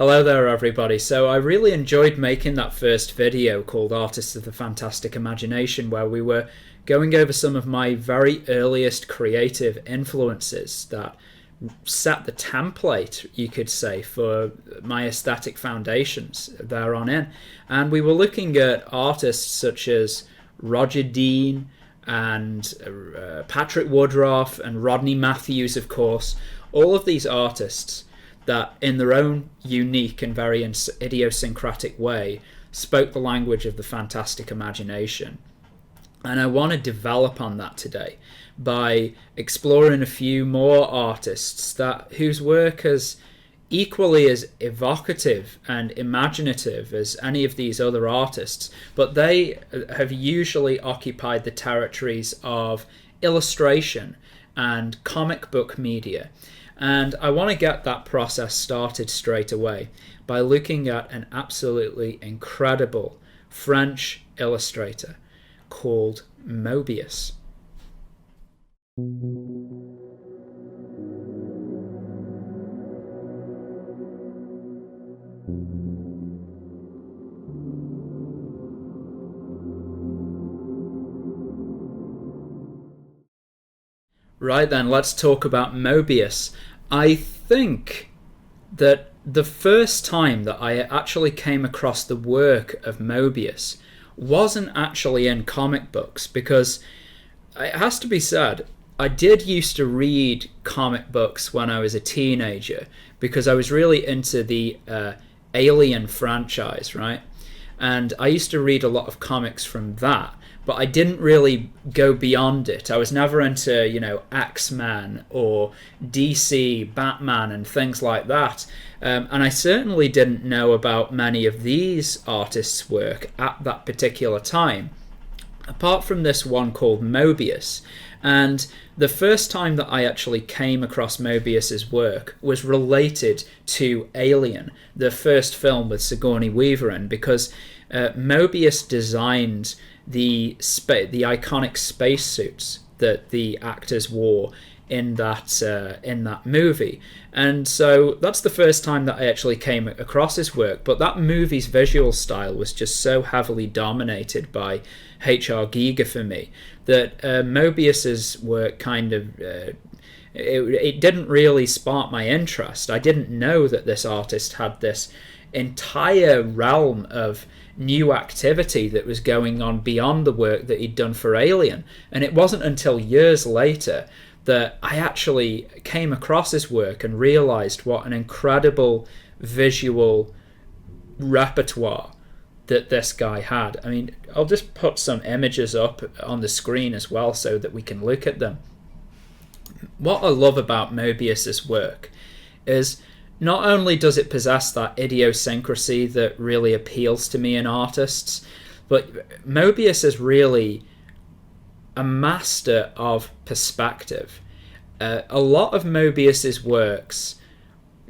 Hello there everybody. So I really enjoyed making that first video called Artists of the Fantastic Imagination, where we were going over some of my very earliest creative influences that set the template, you could say, for my aesthetic foundations there on in. And we were looking at artists such as Roger Dean and Patrick Woodroffe and Rodney Matthews, of course. All of these artists that in their own unique and very idiosyncratic way spoke the language of the fantastic imagination. And I want to develop on that today by exploring a few more artists whose work is equally as evocative and imaginative as any of these other artists, but they have usually occupied the territories of illustration and comic book media. And I want to get that process started straight away by looking at an absolutely incredible French illustrator called Moebius. Right then, let's talk about Moebius. I think that the first time that I actually came across the work of Moebius wasn't actually in comic books, because it has to be said, I did used to read comic books when I was a teenager because I was really into the Alien franchise, right? And I used to read a lot of comics from that, but I didn't really go beyond it. I was never into, X-Men or DC, Batman and things like that. And I certainly didn't know about many of these artists' work at that particular time, apart from this one called Moebius. And the first time that I actually came across Moebius's work was related to Alien, the first film with Sigourney Weaver in, because Moebius designed the iconic spacesuits that the actors wore in that movie. And so that's the first time that I actually came across his work. But that movie's visual style was just so heavily dominated by H.R. Giger for me that Moebius's work kind of it didn't really spark my interest. I didn't know that this artist had this entire realm of new activity that was going on beyond the work that he'd done for Alien. And it wasn't until years later that I actually came across his work and realized what an incredible visual repertoire that this guy had. I mean, I'll just put some images up on the screen as well so that we can look at them. What I love about Moebius's work is not only does it possess that idiosyncrasy that really appeals to me in artists, but Moebius is really a master of perspective. A lot of Moebius's works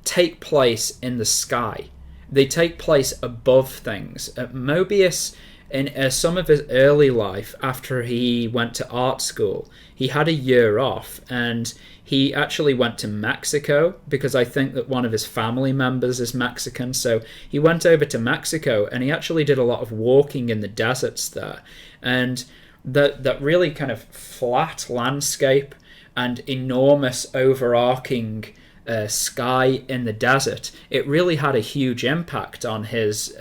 take place in the sky. They take place above things. Moebius, in some of his early life, after he went to art school, he had a year off, and he actually went to Mexico because I think that one of his family members is Mexican. So he went over to Mexico and he actually did a lot of walking in the deserts there. And that really kind of flat landscape and enormous overarching sky in the desert, it really had a huge impact on his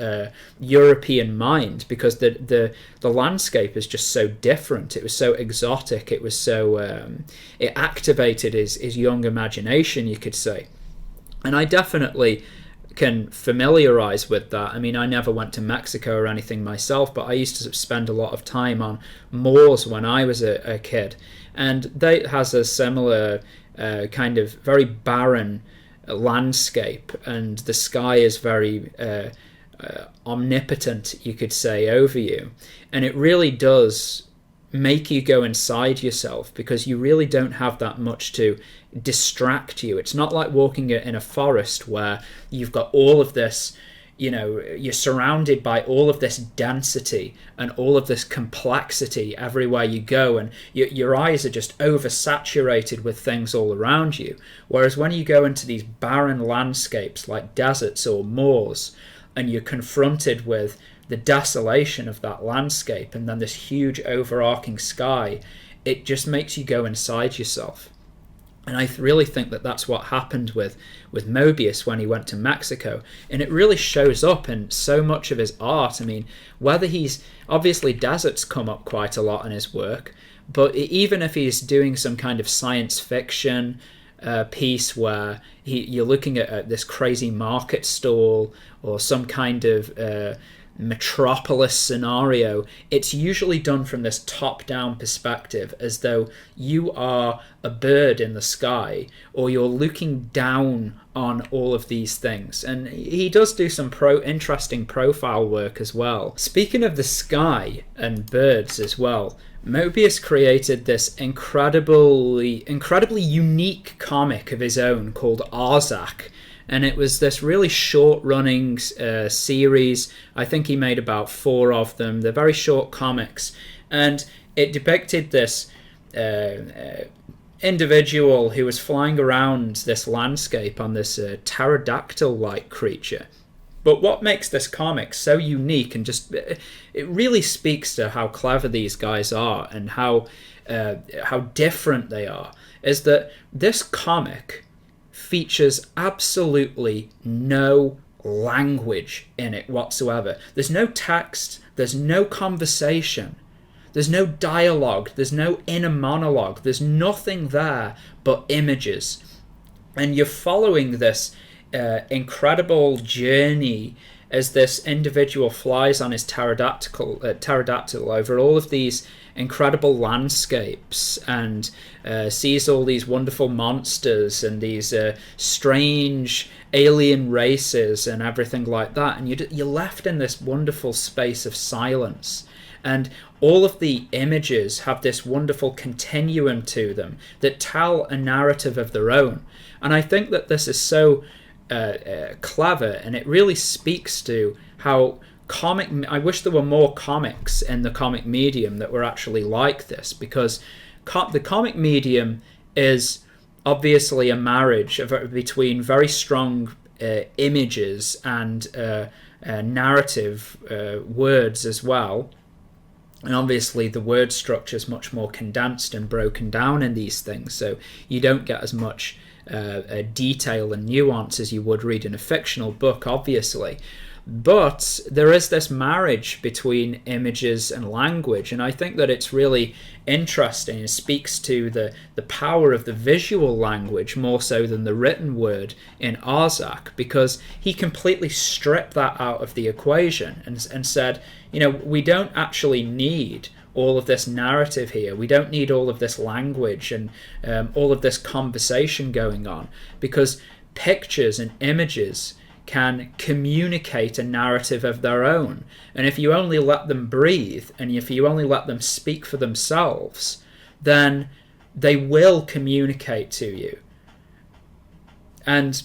European mind, because the landscape is just so different. It was so exotic. It was so it activated his young imagination, you could say. And I definitely can familiarize with that. I mean, I never went to Mexico or anything myself, but I used to spend a lot of time on moors when I was a kid, and that has a similar kind of very barren landscape, and the sky is very omnipotent, you could say, over you, and it really does make you go inside yourself, because you really don't have that much to distract you. It's not like walking in a forest where you've got all of this you're surrounded by all of this density and all of this complexity everywhere you go, and your eyes are just oversaturated with things all around you. Whereas when you go into these barren landscapes like deserts or moors, and you're confronted with the desolation of that landscape and then this huge overarching sky, it just makes you go inside yourself. And I really think that that's what happened with Mobius when he went to Mexico. And it really shows up in so much of his art. I mean, whether he's... Obviously, deserts come up quite a lot in his work. But even if he's doing some kind of science fiction piece where you're looking at this crazy market stall or some kind of... metropolis scenario, it's usually done from this top-down perspective, as though you are a bird in the sky, or you're looking down on all of these things. And he does do some interesting profile work as well. Speaking of the sky and birds as well, Mobius created this incredibly unique comic of his own called Arzak. And it was this really short-running series. I think he made about 4 of them. They're very short comics. And it depicted this individual who was flying around this landscape on this pterodactyl-like creature. But what makes this comic so unique, and just it really speaks to how clever these guys are and how different they are, is that this comic features absolutely no language in it whatsoever. There's no text, there's no conversation, there's no dialogue, there's no inner monologue, there's nothing there but images. And you're following this incredible journey as this individual flies on his pterodactyl over all of these incredible landscapes and sees all these wonderful monsters and these strange alien races and everything like that. And you're left in this wonderful space of silence. And all of the images have this wonderful continuum to them that tell a narrative of their own. And I think that this is so clever, and it really speaks to how I wish there were more comics in the comic medium that were actually like this, because the comic medium is obviously a marriage between very strong images and narrative words as well. And obviously the word structure is much more condensed and broken down in these things, so you don't get as much detail and nuance as you would read in a fictional book, obviously. But there is this marriage between images and language, and I think that it's really interesting. It speaks to the power of the visual language more so than the written word in Arzak, because he completely stripped that out of the equation and said, we don't actually need all of this narrative here. We don't need all of this language and all of this conversation going on, because pictures and images can communicate a narrative of their own. And if you only let them breathe, and if you only let them speak for themselves, then they will communicate to you. And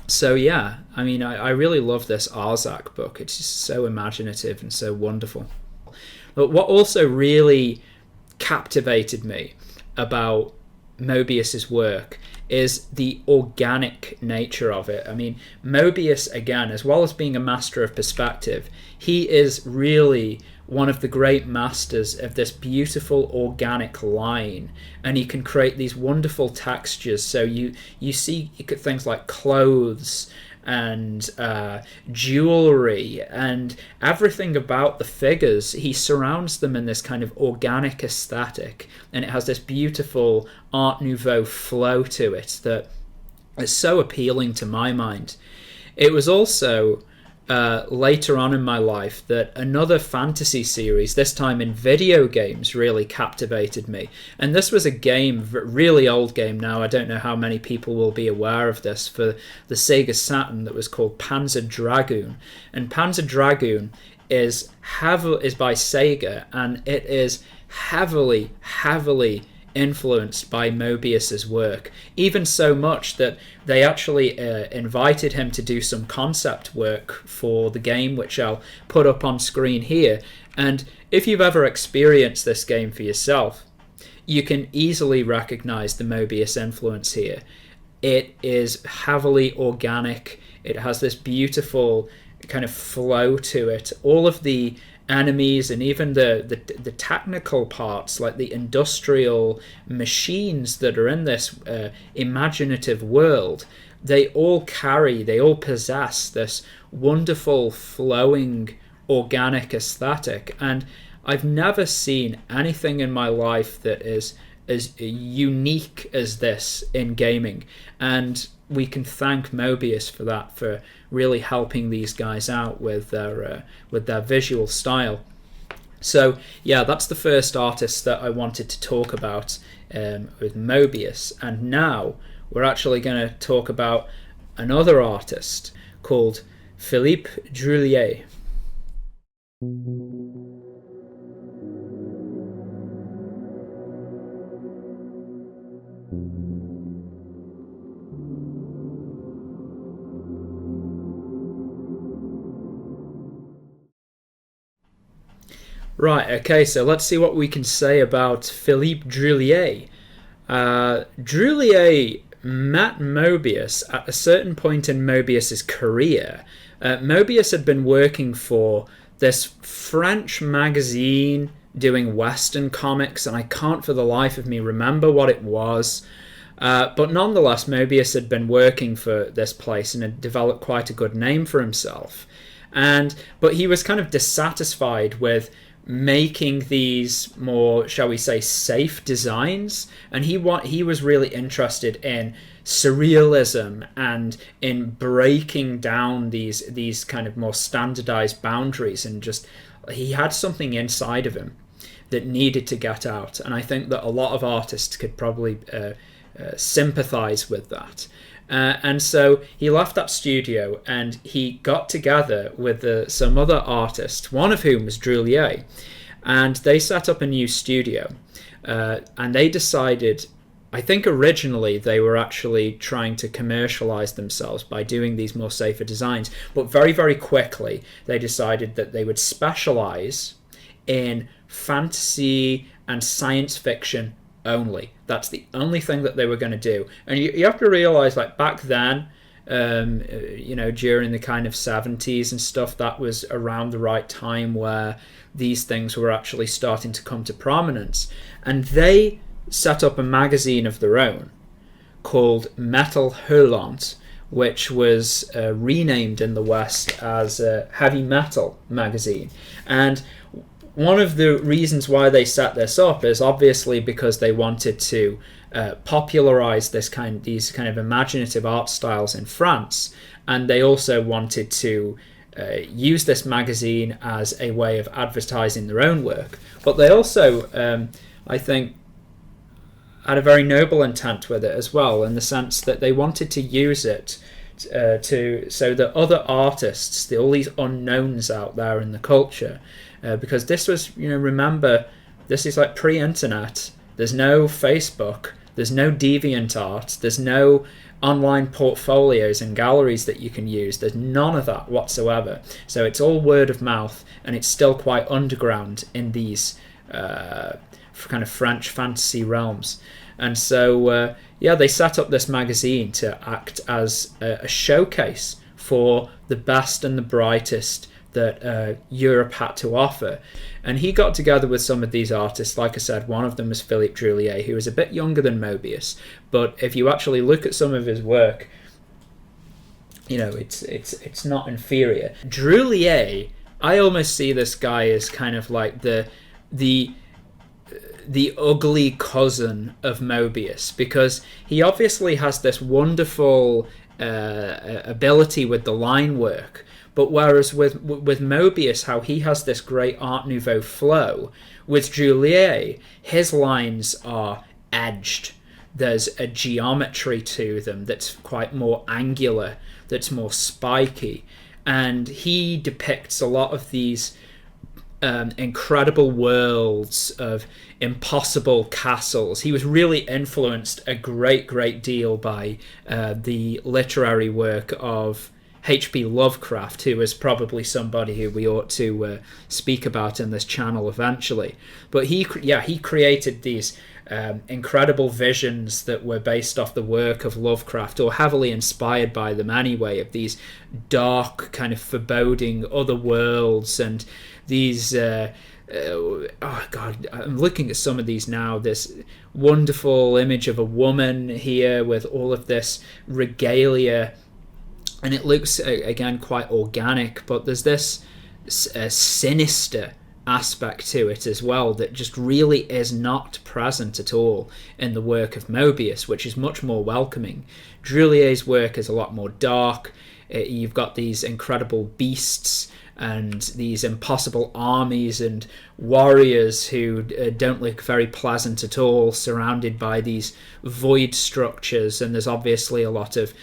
so, yeah, I mean, I really love this Arzak book. It's just so imaginative and so wonderful. But what also really captivated me about Mobius's work is the organic nature of it. I mean, Mobius, again, as well as being a master of perspective, he is really one of the great masters of this beautiful organic line, and he can create these wonderful textures. So you see things like clothes and jewelry and everything about the figures. He surrounds them in this kind of organic aesthetic, and it has this beautiful Art Nouveau flow to it that is so appealing to my mind. It was also later on in my life that another fantasy series, this time in video games, really captivated me. And this was a game, really old game now, I don't know how many people will be aware of this, for the Sega Saturn, that was called Panzer Dragoon. And Panzer Dragoon is by Sega, and it is heavily influenced by Moebius's work, even so much that they actually invited him to do some concept work for the game, which I'll put up on screen here. And if you've ever experienced this game for yourself, you can easily recognize the Moebius influence here. It is heavily organic. It has this beautiful kind of flow to it. All of the enemies and even the technical parts, like the industrial machines that are in this imaginative world, they all possess this wonderful flowing organic aesthetic. And I've never seen anything in my life that is as unique as this in gaming, and we can thank Moebius for that, for really helping these guys out with their visual style. So yeah, that's the first artist that I wanted to talk about with Moebius. And now we're actually going to talk about another artist called Philippe Druillet. Right, okay, so let's see what we can say about Philippe Druillet. Druillet met Moebius at a certain point in Moebius's career. Moebius had been working for this French magazine doing Western comics, and I can't for the life of me remember what it was. But nonetheless, Moebius had been working for this place and had developed quite a good name for himself. But he was kind of dissatisfied with making these more, shall we say, safe designs, and he was really interested in surrealism and in breaking down these kind of more standardized boundaries, and just he had something inside of him that needed to get out. And I think that a lot of artists could probably sympathize with that. And so he left that studio and he got together with some other artists, one of whom was Druillet, and they set up a new studio. And they decided, I think originally they were actually trying to commercialize themselves by doing these more safer designs, but very, very quickly they decided that they would specialize in fantasy and science fiction only. That's the only thing that they were going to do. And you have to realize, like, back then, during the kind of 70s and stuff, that was around the right time where these things were actually starting to come to prominence. And they set up a magazine of their own called Metal Hurlant, which was renamed in the West as Heavy Metal Magazine. And one of the reasons why they set this up is obviously because they wanted to popularize these kind of imaginative art styles in France, and they also wanted to use this magazine as a way of advertising their own work. But they also, I think, had a very noble intent with it as well, in the sense that they wanted to use it so that other artists, all these unknowns out there in the culture, because this was, remember, this is like pre-internet. There's no Facebook, there's no DeviantArt, there's no online portfolios and galleries that you can use. There's none of that whatsoever. So it's all word of mouth, and it's still quite underground in these kind of French fantasy realms. And so, they set up this magazine to act as a showcase for the best and the brightest that Europe had to offer. And he got together with some of these artists. Like I said, one of them was Philippe Druillet, who was a bit younger than Moebius. But if you actually look at some of his work, it's not inferior. Druillet, I almost see this guy as kind of like the ugly cousin of Moebius, because he obviously has this wonderful ability with the line work. But whereas with Moebius, how he has this great Art Nouveau flow, with Druillet, his lines are edged. There's a geometry to them that's quite more angular, that's more spiky. And he depicts a lot of these incredible worlds of impossible castles. He was really influenced a great deal by the literary work of H.P. Lovecraft, who is probably somebody who we ought to speak about in this channel eventually. But he created these incredible visions that were based off the work of Lovecraft, or heavily inspired by them anyway, of these dark, kind of foreboding other worlds, and these oh god, I'm looking at some of these now. This wonderful image of a woman here with all of this regalia, and it looks again quite organic, but there's this sinister aspect to it as well that just really is not present at all in the work of Moebius, which is much more welcoming. Drulier's work is a lot more dark. You've got these incredible beasts and these impossible armies and warriors who don't look very pleasant at all, surrounded by these void structures, and there's obviously a lot of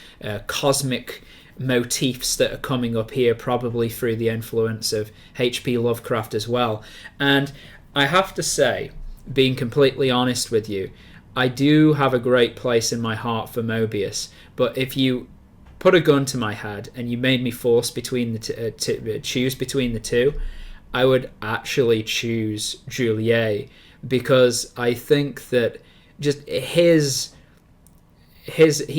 cosmic motifs that are coming up here, probably through the influence of H.P. Lovecraft as well. And I have to say, being completely honest with you, I do have a great place in my heart for Moebius, but if you put a gun to my head and you made me choose between the two, I would actually choose Drulier, because I think that just he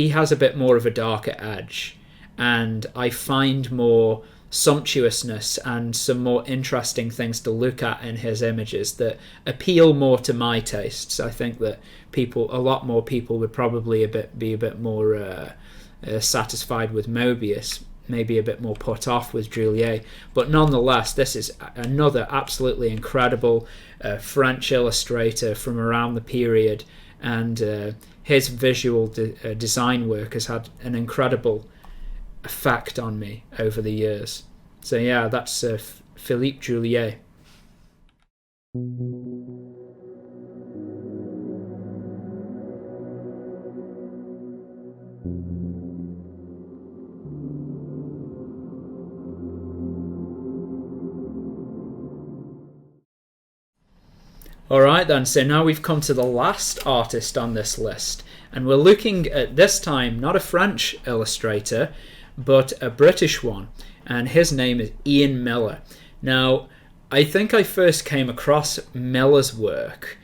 has a bit more of a darker edge, and I find more sumptuousness and some more interesting things to look at in his images that appeal more to my tastes. I think that a lot more people would probably be a bit more satisfied with Moebius, maybe a bit more put off with Drulier, but nonetheless, this is another absolutely incredible French illustrator from around the period, and his visual design work has had an incredible effect on me over the years. So yeah, that's Philippe Drulier. Alright then, so now we've come to the last artist on this list, and we're looking at, this time, not a French illustrator, but a British one, and his name is Ian Miller. Now, I think I first came across Miller's work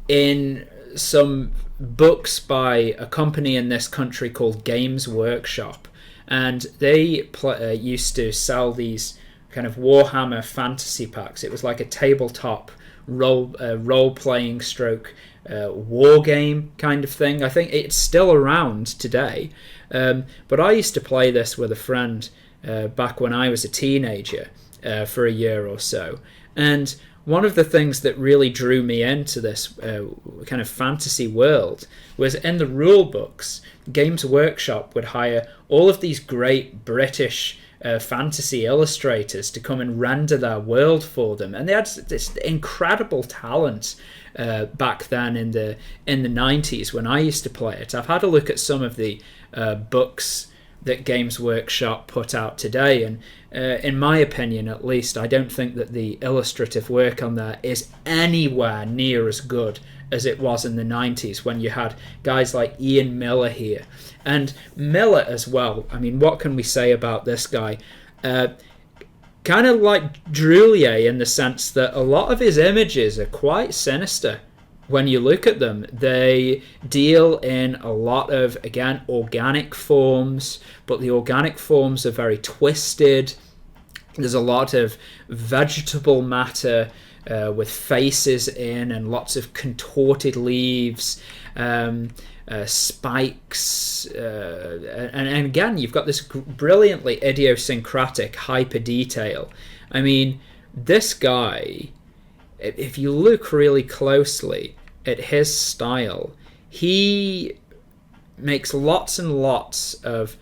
in some books by a company in this country called Games Workshop, and they used to sell these kind of Warhammer fantasy packs. It was like a tabletop role-playing stroke war game kind of thing. I think it's still around today, but I used to play this with a friend back when I was a teenager for a year or so, and one of the things that really drew me into this kind of fantasy world was in the rule books. Games Workshop would hire all of these great British fantasy illustrators to come and render their world for them, and they had this incredible talent back then in the 90s when I used to play it. I've had a look at some of the books that Games Workshop put out today, and in my opinion at least, I don't think that the illustrative work on there is anywhere near as good as it was in the 90s when you had guys like Ian Miller here. And Miller as well, I mean, what can we say about this guy? Kind of like Drulier in the sense that a lot of his images are quite sinister. When you look at them, they deal in a lot of, again, organic forms, but the organic forms are very twisted. There's a lot of vegetable matter with faces in, and lots of contorted leaves, spikes, and again, you've got this brilliantly idiosyncratic hyper detail. I mean, this guy, if you look really closely at his style, he makes lots and lots of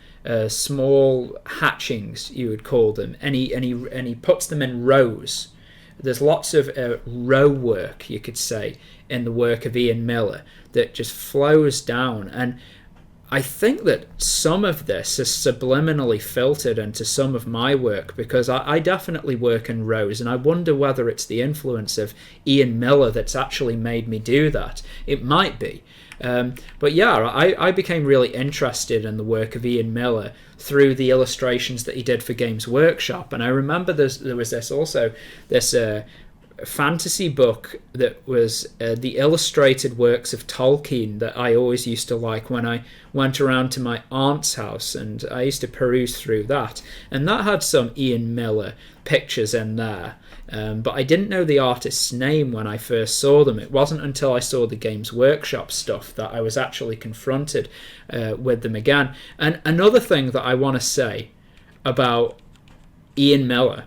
small hatchings, you would call them, and he puts them in rows. There's lots of row work, you could say, in the work of Ian Miller that just flows down, and I think that some of this is subliminally filtered into some of my work, because I definitely work in rows, and I wonder whether it's the influence of Ian Miller that's actually made me do that. It might be. But yeah, I became really interested in the work of Ian Miller through the illustrations that he did for Games Workshop. And I remember there was this fantasy book that was the illustrated works of Tolkien that I always used to like when I went around to my aunt's house, and I used to peruse through that, and that had some Ian Miller pictures in there, but I didn't know the artist's name when I first saw them. It wasn't until I saw the Games Workshop stuff that I was actually confronted with them again. And another thing that I want to say about Ian Miller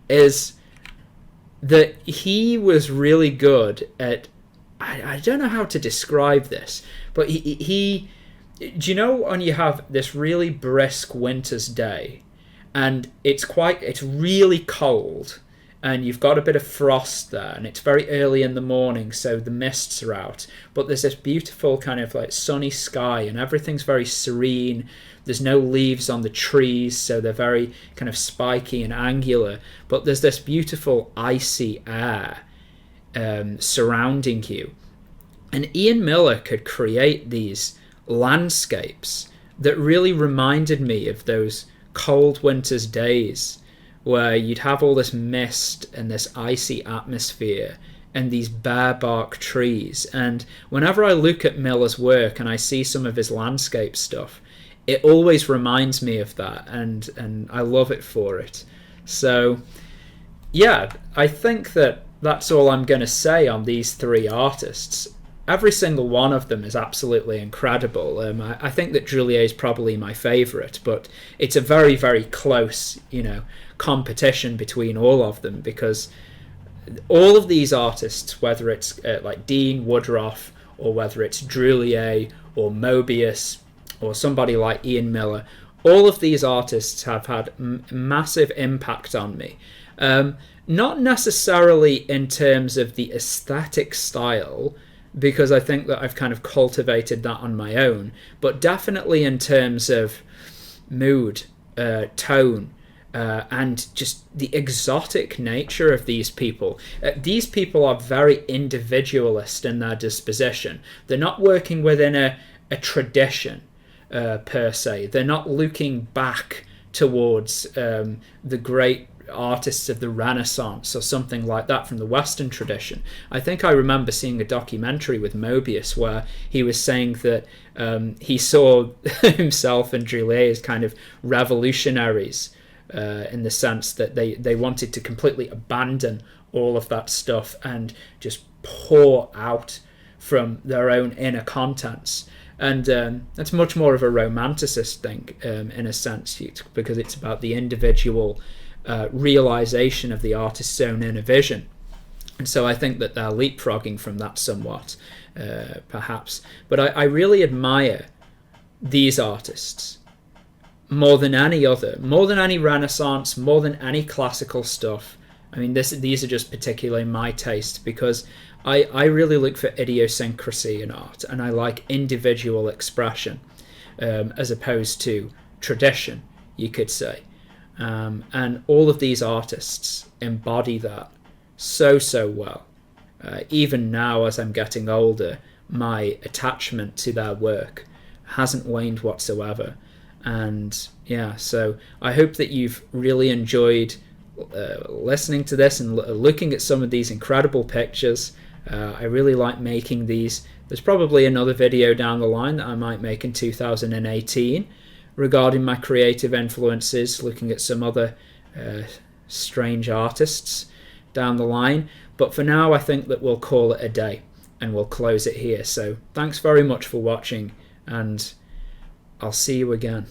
is that he was really good at, I don't know how to describe this, but he do you know when you have this really brisk winter's day and it's really cold and you've got a bit of frost there and it's very early in the morning, so the mists are out, but there's this beautiful kind of like sunny sky and everything's very serene. There's no leaves on the trees, so they're very kind of spiky and angular, but there's this beautiful icy air surrounding you. And Ian Miller could create these landscapes that really reminded me of those cold winter's days where you'd have all this mist and this icy atmosphere and these bare bark trees. And whenever I look at Miller's work and I see some of his landscape stuff, it always reminds me of that, and I love it for it. So yeah, I think that that's all I'm going to say on these three artists. Every single one of them is absolutely incredible. I think that Druillier is probably my favourite, but it's a very, very close, competition between all of them, because all of these artists, whether it's like Dean, Woodroffe, or whether it's Druillier or Mobius or somebody like Ian Miller, all of these artists have had massive impact on me. Not necessarily in terms of the aesthetic style, because I think that I've kind of cultivated that on my own, but definitely in terms of mood, tone, and just the exotic nature of these people. These people are very individualist in their disposition. They're not working within a tradition per se. They're not looking back towards the great artists of the Renaissance or something like that from the Western tradition. I think I remember seeing a documentary with Mobius where he was saying that he saw himself and Druillier as kind of revolutionaries, in the sense that they wanted to completely abandon all of that stuff and just pour out from their own inner contents. And that's much more of a romanticist thing, in a sense, because it's about the individual realization of the artist's own inner vision. And so I think that they're leapfrogging from that somewhat, perhaps. But I really admire these artists more than any other, more than any Renaissance, more than any classical stuff. I mean, these are just particularly my taste, because I really look for idiosyncrasy in art, and I like individual expression, as opposed to tradition, you could say. And all of these artists embody that so well. Even now, as I'm getting older, my attachment to their work hasn't waned whatsoever. And yeah, so I hope that you've really enjoyed listening to this and looking at some of these incredible pictures. I really like making these. There's probably another video down the line that I might make in 2018 regarding my creative influences, looking at some other strange artists down the line. But for now, I think that we'll call it a day and we'll close it here. So thanks very much for watching, and I'll see you again.